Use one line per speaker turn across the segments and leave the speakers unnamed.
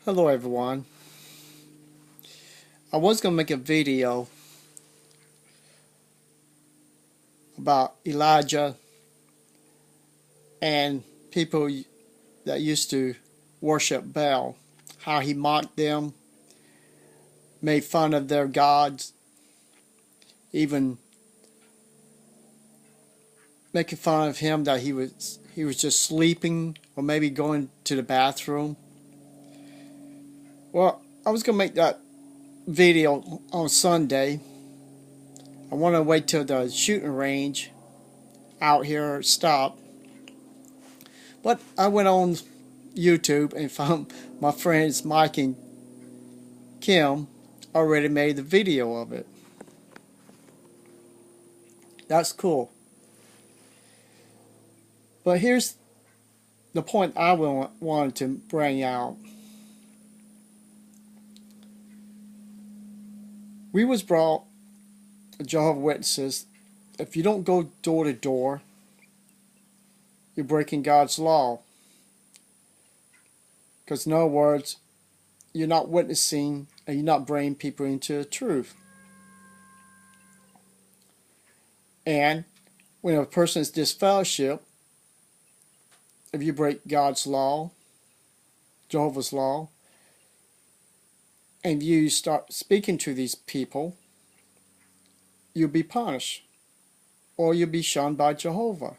Hello everyone. I was going to make a video about Elijah and people that used to worship Baal, how he mocked them, made fun of their gods, even making fun of him that he was just sleeping or maybe going to the bathroom. Well, I was going to make that video on Sunday. I want to wait till the shooting range out here stopped. But I went on YouTube and found my friends Mike and Kim already made the video of it. That's cool. But here's the point I wanted to bring out. We was brought Jehovah's Witnesses. If you don't go door to door, you're breaking God's law. Because in other words, you're not witnessing and you're not bringing people into the truth. And when a person is disfellowship, if you break God's law, Jehovah's law, and you start speaking to these people, you'll be punished, or you'll be shunned by Jehovah.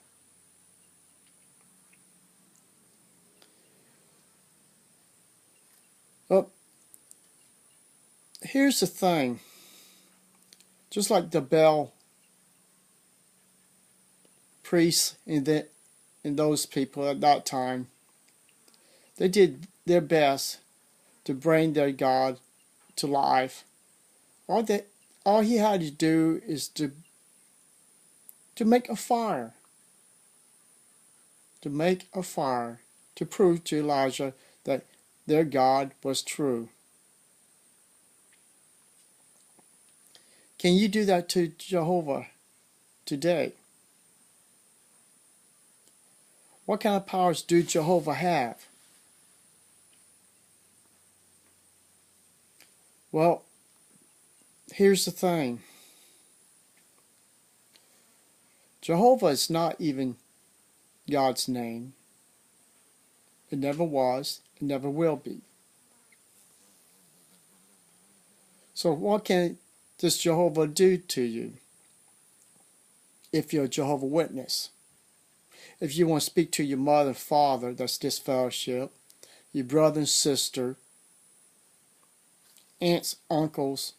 Well, here's the thing. Just like the Baal priests and those people at that time, they did their best to bring their God to life. All he had to do is to make a fire. To make a fire to prove to Elijah that their God was true. Can you do that to Jehovah today? What kind of powers do Jehovah have? Well, here's the thing. Jehovah is not even God's name. It never was, it never will be. So what can does Jehovah do to you if you're a Jehovah's Witness? If you want to speak to your mother and father, that's disfellowship, your brother and sister, aunts, uncles,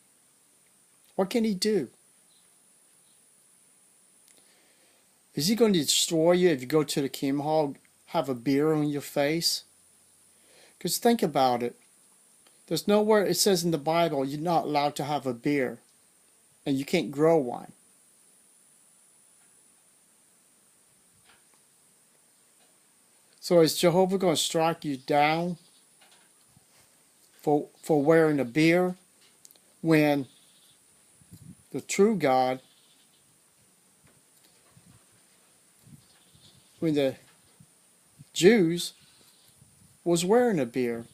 what can he do? Is he going to destroy you if you go to the Kingdom Hall, have a beer on your face? Because think about it. There's nowhere it says in the Bible you're not allowed to have a beer, and you can't grow one. So is Jehovah going to strike you down for wearing a beard when the true God, when the Jews was wearing a beard?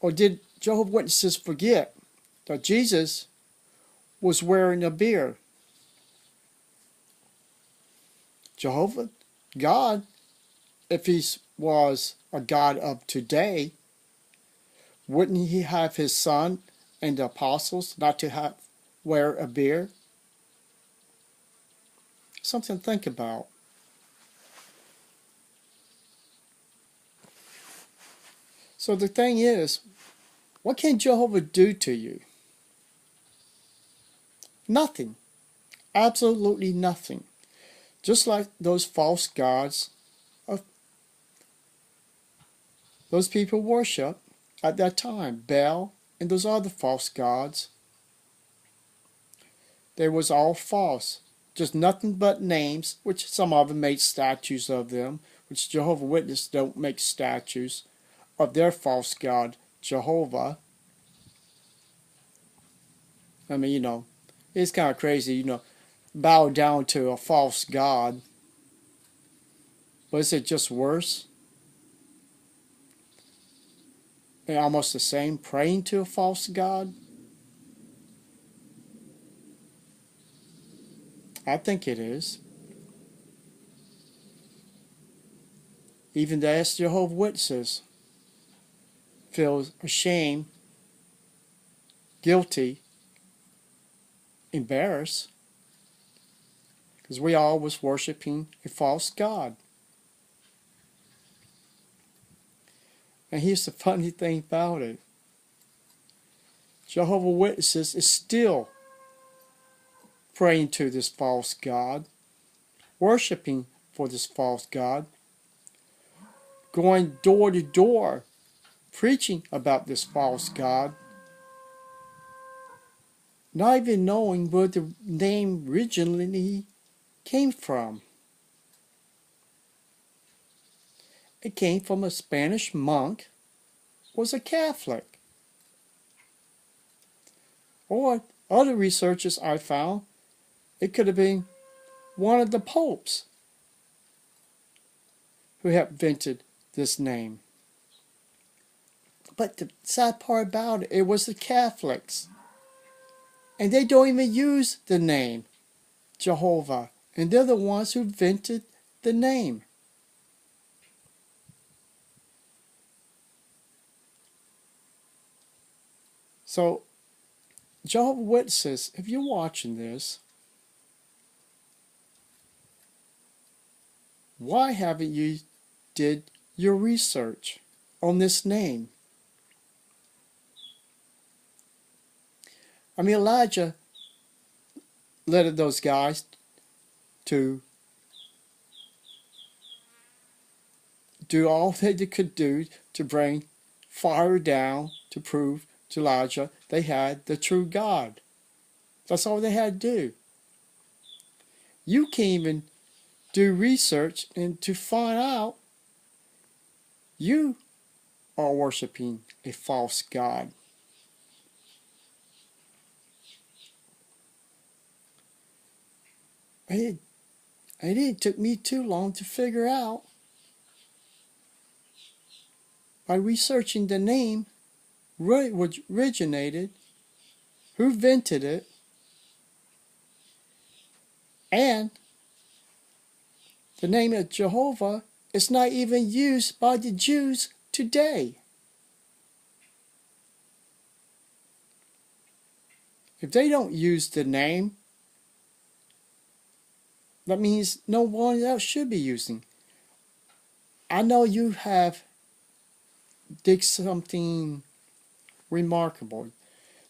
Or did Jehovah's Witnesses forget that Jesus was wearing a beard? Jehovah God, if he was a God of today, wouldn't he have his son and the apostles not to wear a beard? Something to think about. So the thing is, what can Jehovah do to you? Nothing. Absolutely nothing. Just like those false gods those people worship at that time, Baal and those other false gods. They was all false. Just nothing but names, which some of them made statues of them, which Jehovah's Witnesses don't make statues of their false god, Jehovah. I mean, it's kind of crazy, bow down to a false god. But is it just worse? and almost the same, praying to a false god? I think it is. Even the Jehovah's Witnesses feel ashamed, guilty, embarrassed, because we all was worshiping a false god. And here's the funny thing about it. Jehovah's Witnesses is still praying to this false god, worshiping for this false god, going door to door, preaching about this false god, not even knowing where the name originally came from. It came from a Spanish monk who was a Catholic. Or other researchers I found, it could have been one of the popes who had invented this name. But the sad part about it, it was the Catholics. And they don't even use the name Jehovah. And they're the ones who invented the name. So, Jehovah's Witnesses, if you're watching this, why haven't you did your research on this name? I mean, Elijah led those guys to do all they could do to bring fire down to prove to Elijah they had the true God. That's all they had to do. You can't even do research and to find out you are worshiping a false God. It took me too long to figure out by researching the name, where it originated, who invented it, and the name of Jehovah is not even used by the Jews today. If they don't use the name, that means no one else should be using. I know you have did something remarkable.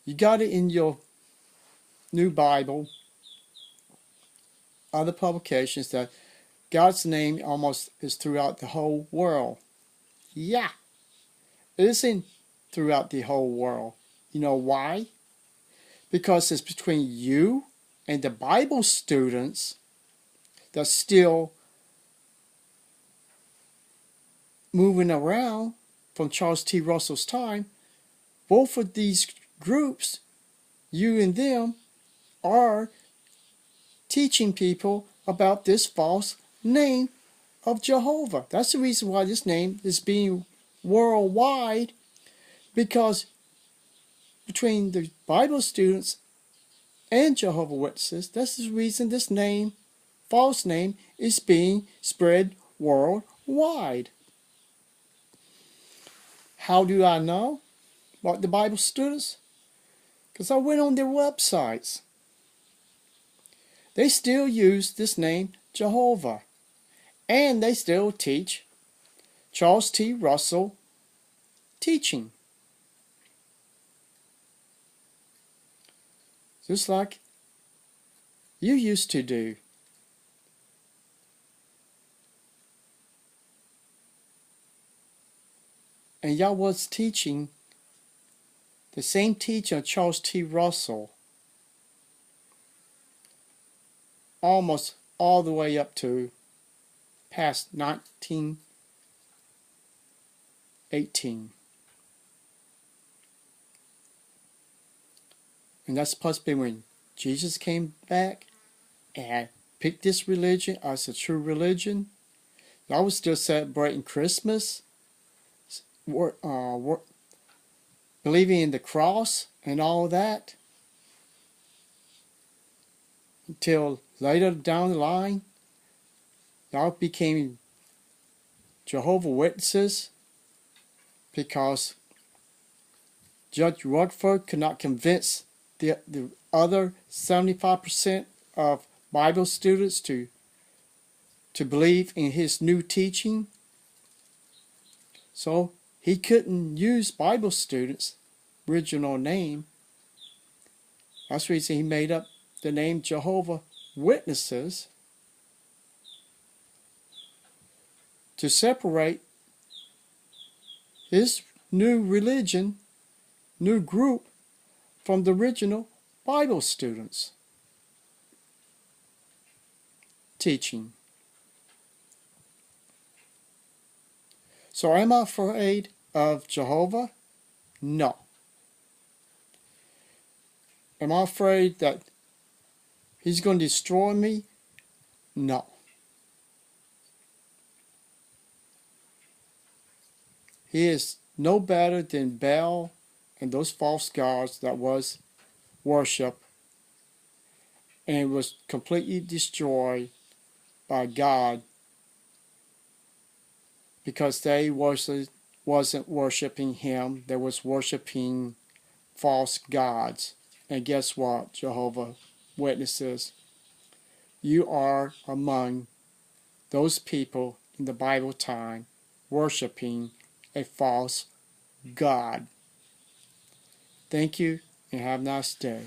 You got it in your new Bible, other publications, that God's name almost is throughout the whole world. Yeah, it isn't throughout the whole world. You know why? Because it's between you and the Bible students that's still moving around from Charles T. Russell's time. Both of these groups, you and them, are teaching people about this false name of Jehovah. That's the reason why this name is being worldwide, because between the Bible students and Jehovah's Witnesses, that's the reason this name, false name, is being spread worldwide. How do I know about the Bible students? Because I went on their websites. They still use this name Jehovah, and they still teach Charles T. Russell teaching. Just like you used to do. And y'all was teaching the same teacher, Charles T. Russell, almost all the way up to past 1918. And that's supposed to be when Jesus came back and picked this religion as a true religion. Y'all was still celebrating Christmas, believing in the cross and all that, until later down the line, y'all became Jehovah's Witnesses because Judge Rutherford could not convince the other 75% of Bible students to believe in his new teaching. So he couldn't use Bible students' original name. That's the reason he made up the name Jehovah's Witnesses, to separate his new religion, new group, from the original Bible students' teaching. So am I afraid of Jehovah? No. Am I afraid that he's going to destroy me? No. He is no better than Baal and those false gods that was worshipped and was completely destroyed by God because they wasn't worshiping him. They was worshiping false gods. And guess what, Jehovah's Witnesses? You are among those people in the Bible time worshiping a false God. Thank you and have a nice day.